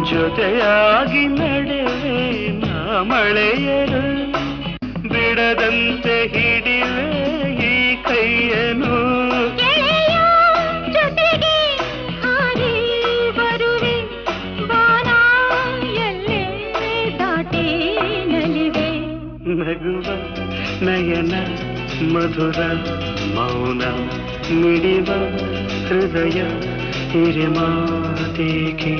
ಜೊತೆಯಾಗಿ ನಡೆವೆ ನಾ ಮಳೆಯರು ಬಿಡದಂತೆ ಹಿಡಿವೆ ಈ ಕೈಯನು ಜೊತೆಗೆ ಹಾರಿ ಬರುವೆ ಬಾನ ಎಲ್ಲೇ ದಾಟಿ ನಲಿವೆ ನಗುವ ನಯನ ಮಧುರ ಮೌನ ಮಿಡಿವ ಹೃದಯ ಹಿರಿಮಾತೇಕೆ